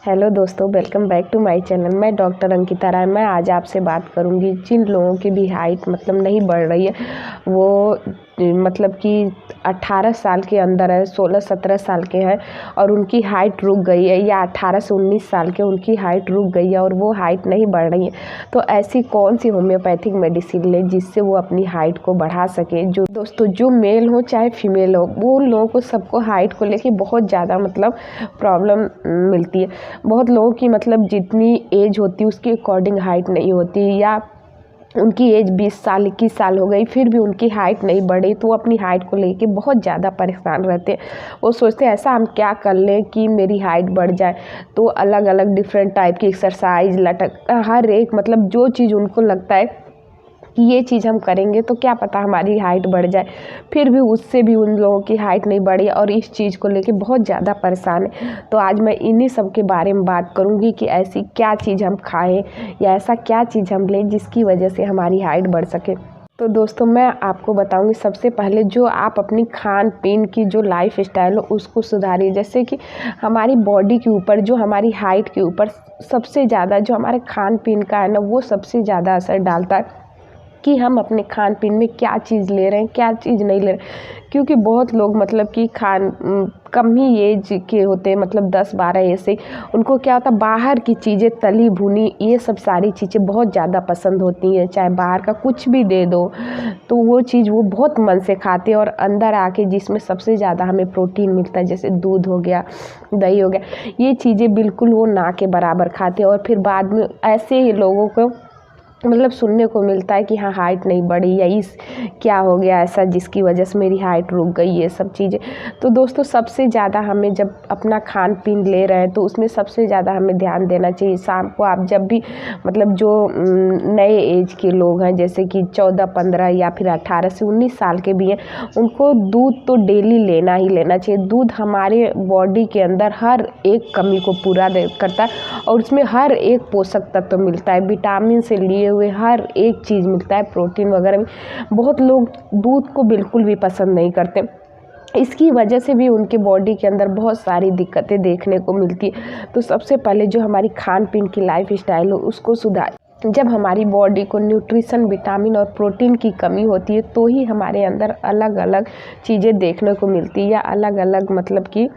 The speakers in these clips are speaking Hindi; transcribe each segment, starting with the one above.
हेलो दोस्तों, welcome back to my channel. मैं डॉक्टर अंकिता राय। मैं आज आपसे बात करूंगी जिन लोगों की भी हाइट नहीं बढ़ रही है, वो कि 18 साल के अंदर है, 16-17 साल के हैं और उनकी हाइट रुक गई है, या 18 से 19 साल के उनकी हाइट रुक गई है और वो हाइट नहीं बढ़ रही है। तो ऐसी कौन सी होम्योपैथिक मेडिसिन लें जिससे वो अपनी हाइट को बढ़ा सके। जो मेल हो चाहे फीमेल हो, वो लोगों को सबको हाइट को लेके बहुत ज़्यादा प्रॉब्लम मिलती है। बहुत लोगों की जितनी एज होती है उसके अकॉर्डिंग हाइट नहीं होती, या उनकी एज 20 साल 21 साल हो गई फिर भी उनकी हाइट नहीं बढ़ी, तो वो अपनी हाइट को लेके बहुत ज़्यादा परेशान रहते हैं। वो सोचते हैं ऐसा हम क्या कर लें कि मेरी हाइट बढ़ जाए। तो अलग अलग डिफरेंट टाइप की एक्सरसाइज, लटक, हर एक जो चीज़ उनको लगता है कि ये चीज़ हम करेंगे तो क्या पता हमारी हाइट बढ़ जाए, फिर भी उससे भी उन लोगों की हाइट नहीं बढ़ी और इस चीज़ को लेके बहुत ज़्यादा परेशान है। तो आज मैं इन्हीं सब के बारे में बात करूँगी कि ऐसी क्या चीज़ हम खाएं या ऐसा क्या चीज़ हम लें जिसकी वजह से हमारी हाइट बढ़ सके। तो दोस्तों, मैं आपको बताऊंगी सबसे पहले जो आप अपनी खान पीन की जो लाइफ स्टाइल हो उसको सुधारिए। जैसे कि हमारी बॉडी के ऊपर, जो हमारी हाइट के ऊपर सबसे ज़्यादा जो हमारे खान पीन का है ना, वो सबसे ज़्यादा असर डालता है कि हम अपने खान पीन में क्या चीज़ ले रहे हैं, क्या चीज़ नहीं ले रहे हैं। क्योंकि बहुत लोग कि कम ही एज के होते हैं, 10-12 ऐसे, उनको क्या होता है बाहर की चीज़ें, तली भुनी, ये सब सारी चीज़ें बहुत ज़्यादा पसंद होती हैं। चाहे बाहर का कुछ भी दे दो तो वो चीज़ वो बहुत मन से खाते हैं, और अंदर आके जिसमें सबसे ज़्यादा हमें प्रोटीन मिलता है, जैसे दूध हो गया, दही हो गया, ये चीज़ें बिल्कुल वो ना के बराबर खाते हैं। और फिर बाद में ऐसे ही लोगों को सुनने को मिलता है कि हाँ, हाइट नहीं बढ़ी, या इस क्या हो गया ऐसा जिसकी वजह से मेरी हाइट रुक गई, ये सब चीज़ें। तो दोस्तों, सबसे ज़्यादा हमें जब अपना खान पीन ले रहे हैं तो उसमें सबसे ज़्यादा हमें ध्यान देना चाहिए। शाम को आप जब भी जो नए एज के लोग हैं, जैसे कि 14-15 या फिर 18 से 19 साल के भी हैं, उनको दूध तो डेली लेना ही लेना चाहिए। दूध हमारे बॉडी के अंदर हर एक कमी को पूरा करता है और उसमें हर एक पोषक तत्व मिलता है, विटामिन से लिए हुए हर एक चीज़ मिलता है, प्रोटीन वगैरह भी। बहुत लोग दूध को बिल्कुल भी पसंद नहीं करते, इसकी वजह से भी उनके बॉडी के अंदर बहुत सारी दिक्कतें देखने को मिलती है। तो सबसे पहले जो हमारी खान पीन की लाइफ स्टाइल हो उसको सुधार। जब हमारी बॉडी को न्यूट्रिशन, विटामिन और प्रोटीन की कमी होती है तो ही हमारे अंदर अलग अलग चीज़ें देखने को मिलती है, या अलग अलग कि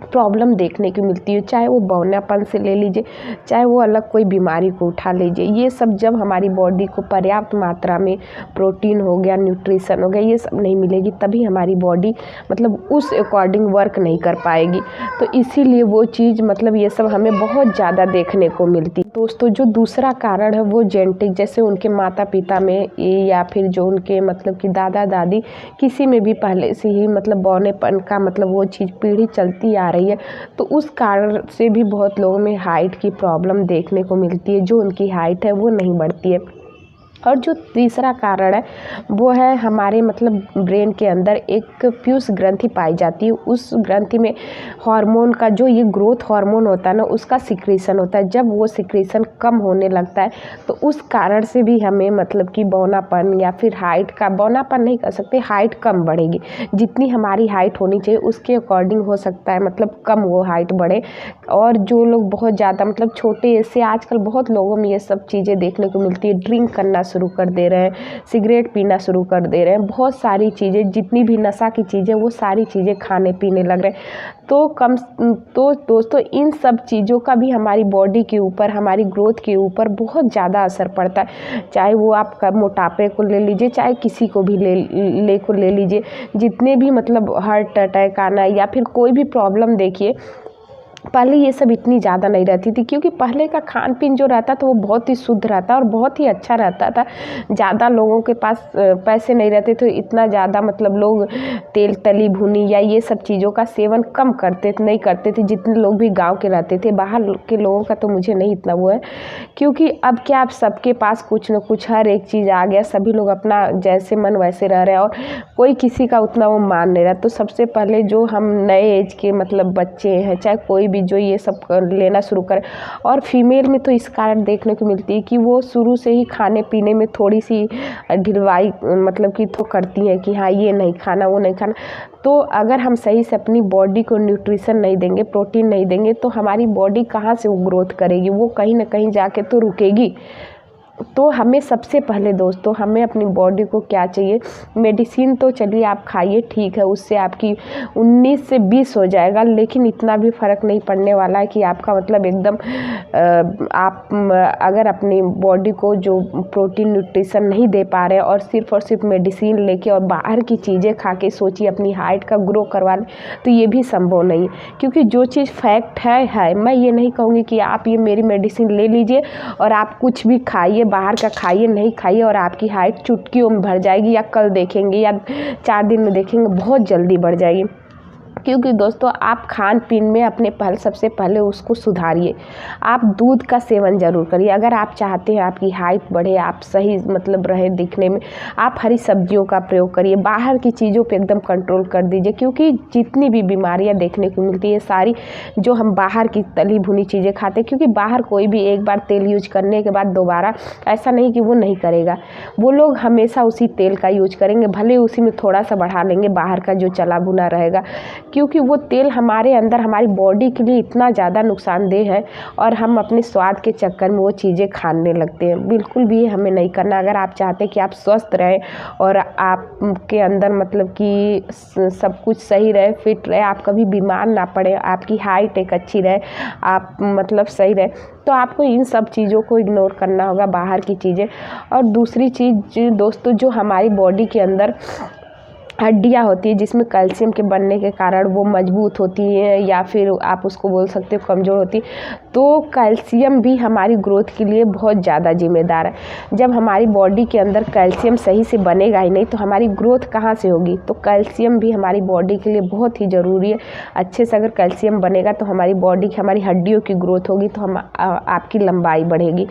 प्रॉब्लम देखने को मिलती है। चाहे वो बौनापन से ले लीजिए, चाहे वो अलग कोई बीमारी को उठा लीजिए। ये सब जब हमारी बॉडी को पर्याप्त मात्रा में प्रोटीन हो गया, न्यूट्रिशन हो गया, ये सब नहीं मिलेगी, तभी हमारी बॉडी उस अकॉर्डिंग वर्क नहीं कर पाएगी। तो इसीलिए वो चीज़ ये सब हमें बहुत ज़्यादा देखने को मिलती है। दोस्तों, जो दूसरा कारण है वो जेनेटिक, जैसे उनके माता पिता में, या फिर जो उनके कि दादा दादी, किसी में भी पहले से ही बौनेपन का वो चीज़ पीढ़ी चलती आ रही है। तो उस कारण से भी बहुत लोगों में हाइट की प्रॉब्लम देखने को मिलती है, जो उनकी हाइट है वो नहीं बढ़ती है। और जो तीसरा कारण है वो है हमारे ब्रेन के अंदर एक पीयूष ग्रंथि पाई जाती है। उस ग्रंथि में हार्मोन का, जो ये ग्रोथ हार्मोन होता है ना, उसका सिक्रीशन होता है। जब वो सिक्रीशन कम होने लगता है तो उस कारण से भी हमें कि बौनापन, या फिर हाइट का, बौनापन नहीं कर सकते, हाइट कम बढ़ेगी। जितनी हमारी हाइट होनी चाहिए उसके अकॉर्डिंग हो सकता है कम वो हाइट बढ़े। और जो लोग बहुत ज़्यादा छोटे से, आजकल बहुत लोगों में ये सब चीज़ें देखने को मिलती है, ड्रिंक करना शुरू कर दे रहे हैं, सिगरेट पीना शुरू कर दे रहे हैं, बहुत सारी चीज़ें, जितनी भी नशा की चीज़ें, वो सारी चीज़ें खाने पीने लग रहे हैं। तो दोस्तों, इन सब चीज़ों का भी हमारी बॉडी के ऊपर, हमारी ग्रोथ के ऊपर बहुत ज़्यादा असर पड़ता है। चाहे वो आप मोटापे को ले लीजिए, चाहे किसी को भी ले लीजिए, जितने भी हार्ट अटैक आना या फिर कोई भी प्रॉब्लम, देखिए पहले ये सब इतनी ज़्यादा नहीं रहती थी, क्योंकि पहले का खान पीन जो रहता था वो बहुत ही शुद्ध रहता और बहुत ही अच्छा रहता था। ज़्यादा लोगों के पास पैसे नहीं रहते थे, इतना ज़्यादा लोग तेल, तली भुनी या ये सब चीज़ों का सेवन कम नहीं करते थे, जितने लोग भी गांव के रहते थे। बाहर के लोगों का तो मुझे नहीं इतना वो है, क्योंकि अब क्या, आप सबके पास कुछ न कुछ हर एक चीज़ आ गया, सभी लोग अपना जैसे मन वैसे रह रहे हैं और कोई किसी का उतना वो मान नहीं रहा। तो सबसे पहले जो हम नए एज के बच्चे हैं, चाहे कोई भी जो ये सब लेना शुरू करें। और फीमेल में तो इस कारण देखने को मिलती है कि वो शुरू से ही खाने पीने में थोड़ी सी ढिलवाई मतलब कि तो करती हैं कि हाँ ये नहीं खाना वो नहीं खाना। तो अगर हम सही से अपनी बॉडी को न्यूट्रिशन नहीं देंगे, प्रोटीन नहीं देंगे, तो हमारी बॉडी कहाँ से वो ग्रोथ करेगी, वो कहीं ना कहीं जाके तो रुकेगी। तो हमें सबसे पहले दोस्तों हमें अपनी बॉडी को क्या चाहिए, मेडिसिन तो चलिए आप खाइए ठीक है, उससे आपकी 19 से 20 हो जाएगा, लेकिन इतना भी फ़र्क नहीं पड़ने वाला है कि आपका मतलब एकदम आप अगर अपनी बॉडी को जो प्रोटीन न्यूट्रिशन नहीं दे पा रहे और सिर्फ मेडिसिन लेके और बाहर की चीज़ें खा के सोचिए अपनी हाइट का ग्रो करवा लें, तो ये भी संभव नहीं है। क्योंकि जो चीज़ फैक्ट है, मैं ये नहीं कहूँगी कि आप ये मेरी मेडिसिन ले लीजिए और आप कुछ भी खाइए, बाहर का खाइए नहीं खाइए और आपकी हाइट चुटकियों में बढ़ जाएगी, या कल देखेंगे या 4 दिन में देखेंगे बहुत जल्दी बढ़ जाएगी। क्योंकि दोस्तों आप खान पीन में अपने सबसे पहले उसको सुधारिए। आप दूध का सेवन ज़रूर करिए। अगर आप चाहते हैं आपकी हाइट बढ़े, आप सही मतलब रहे दिखने में, आप हरी सब्जियों का प्रयोग करिए। बाहर की चीज़ों पे एकदम कंट्रोल कर दीजिए, क्योंकि जितनी भी बीमारियां देखने को मिलती है सारी जो हम बाहर की तली भुनी चीज़ें खाते हैं। क्योंकि बाहर कोई भी एक बार तेल यूज करने के बाद दोबारा ऐसा नहीं कि वो नहीं करेगा, वो लोग हमेशा उसी तेल का यूज करेंगे, भले उसी में थोड़ा सा बढ़ा लेंगे बाहर का जो चला भुना रहेगा, क्योंकि वो तेल हमारे अंदर हमारी बॉडी के लिए इतना ज़्यादा नुकसानदेह है और हम अपने स्वाद के चक्कर में वो चीज़ें खाने लगते हैं। बिल्कुल भी हमें नहीं करना। अगर आप चाहते हैं कि आप स्वस्थ रहें और आपके अंदर मतलब कि सब कुछ सही रहे, फिट रहे, आप कभी बीमार ना पड़े, आपकी हाइट एक अच्छी रहे, आप मतलब सही रहे, तो आपको इन सब चीज़ों को इग्नोर करना होगा, बाहर की चीज़ें। और दूसरी चीज़ दोस्तों, जो हमारी बॉडी के अंदर हड्डियाँ होती है जिसमें कैल्शियम के बनने के कारण वो मजबूत होती हैं, या फिर आप उसको बोल सकते हो कमज़ोर होती, तो कैल्शियम भी हमारी ग्रोथ के लिए बहुत ज़्यादा जिम्मेदार है। जब हमारी बॉडी के अंदर कैल्शियम सही से बनेगा ही नहीं तो हमारी ग्रोथ कहाँ से होगी। तो कैल्शियम भी हमारी बॉडी के लिए बहुत ही ज़रूरी है। अच्छे से अगर कैल्शियम बनेगा तो हमारी बॉडी की, हमारी हड्डियों की ग्रोथ होगी, तो हम आपकी लंबाई बढ़ेगी।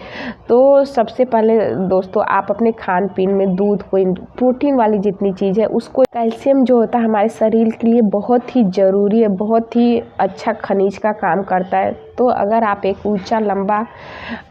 तो सबसे पहले दोस्तों आप अपने खान पीन में दूध को, प्रोटीन वाली जितनी चीज़ है उसको, कैल्शियम जो होता है हमारे शरीर के लिए बहुत ही ज़रूरी है, बहुत ही अच्छा खनिज का काम करता है। तो अगर आप एक ऊंचा लंबा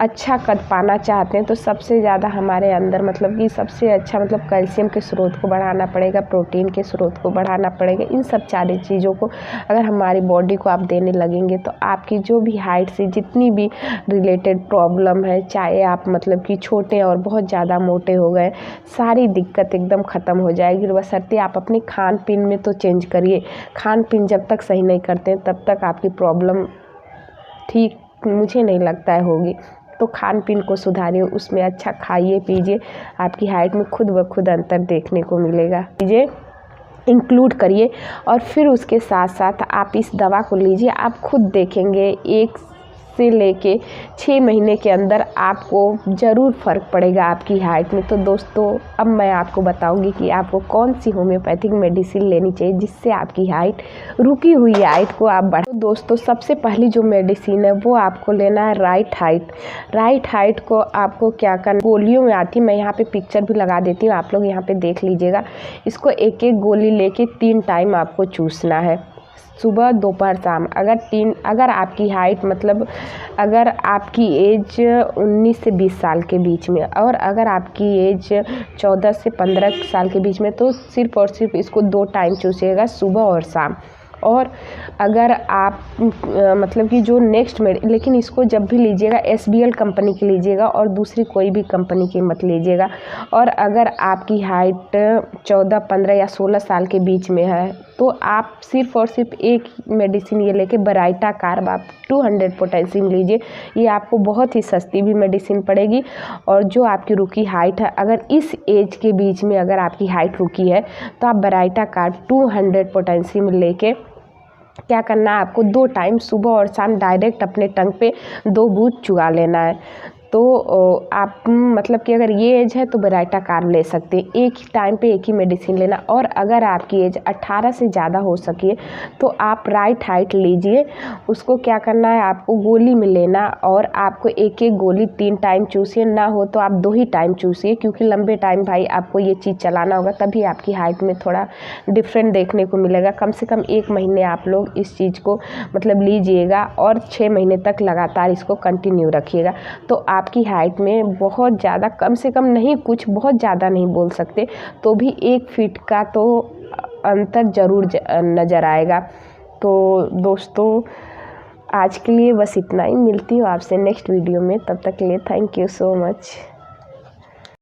अच्छा कद पाना चाहते हैं तो सबसे ज़्यादा हमारे अंदर मतलब कि सबसे अच्छा मतलब कैल्शियम के स्रोत को बढ़ाना पड़ेगा, प्रोटीन के स्रोत को बढ़ाना पड़ेगा। इन सब सारी चीज़ों को अगर हमारी बॉडी को आप देने लगेंगे तो आपकी जो भी हाइट से जितनी भी रिलेटेड प्रॉब्लम है, चाहे आप मतलब कि छोटे और बहुत ज़्यादा मोटे हो गए, सारी दिक्कत एकदम ख़त्म हो जाएगी। बशर्ते आप अपने खान पीन में तो चेंज करिए। खान पीन जब तक सही नहीं करते हैं तब तक आपकी प्रॉब्लम ठीक मुझे नहीं लगता है होगी। तो खान पीन को सुधारिए, उसमें अच्छा खाइए पीजिए, आपकी हाइट में खुद ब खुद अंतर देखने को मिलेगा। चीज़ें इंक्लूड करिए और फिर उसके साथ साथ आप इस दवा को लीजिए। आप खुद देखेंगे 1 से लेके 6 महीने के अंदर आपको ज़रूर फ़र्क पड़ेगा आपकी हाइट में। तो दोस्तों अब मैं आपको बताऊंगी कि आपको कौन सी होम्योपैथिक मेडिसिन लेनी चाहिए जिससे आपकी हाइट, रुकी हुई हाइट को आप बढ़ा। तो दोस्तों सबसे पहली जो मेडिसिन है वो आपको लेना है राइट हाइट। राइट हाइट को आपको क्या करना, गोलियों में आती है, मैं यहाँ पे पिक्चर भी लगा देती हूँ, आप लोग यहाँ पे देख लीजिएगा। इसको एक एक गोली लेके 3 टाइम आपको चूसना है, सुबह दोपहर शाम। अगर आपकी हाइट मतलब अगर आपकी एज 19 से 20 साल के बीच में और अगर आपकी एज 14 से 15 साल के बीच में, तो सिर्फ और सिर्फ इसको 2 टाइम चूसिएगा, सुबह और शाम। और अगर आप मतलब कि जो नेक्स्ट में, लेकिन इसको जब भी लीजिएगा SBL कंपनी की लीजिएगा और दूसरी कोई भी कंपनी की मत लीजिएगा। और अगर आपकी हाइट 14, 15 या 16 साल के बीच में है तो आप सिर्फ और सिर्फ एक मेडिसिन ये लेके बराइटा कार्ब आप 200 पोटेशियम लीजिए। ये आपको बहुत ही सस्ती भी मेडिसिन पड़ेगी। और जो आपकी रुकी हाइट है, अगर इस एज के बीच में अगर आपकी हाइट रुकी है तो आप बराइटा कार्ब 200 पोटेशियम लेके क्या करना है, आपको 2 टाइम सुबह और शाम डायरेक्ट अपने टंग पे 2 बूंद चुगा लेना है। तो आप मतलब कि अगर ये एज है तो बेराइटा कार्ब ले सकते हैं, एक ही टाइम पे एक ही मेडिसिन लेना। और अगर आपकी एज 18 से ज़्यादा हो सके तो आप राइट हाइट लीजिए। उसको क्या करना है, आपको गोली में लेना और आपको एक एक गोली 3 टाइम चूसिए, ना हो तो आप 2 ही टाइम चूसिए, क्योंकि लंबे टाइम भाई आपको ये चीज़ चलाना होगा, तभी आपकी हाइट में थोड़ा डिफरेंट देखने को मिलेगा। कम से कम 1 महीने आप लोग इस चीज़ को मतलब लीजिएगा और 6 महीने तक लगातार इसको कंटिन्यू रखिएगा। तो आपकी हाइट में बहुत ज़्यादा, कम से कम नहीं, कुछ बहुत ज़्यादा नहीं बोल सकते, तो भी 1 फीट का तो अंतर ज़रूर नज़र आएगा। तो दोस्तों आज के लिए बस इतना ही, मिलती हूँ आपसे नेक्स्ट वीडियो में, तब तक के लिए थैंक यू सो मच।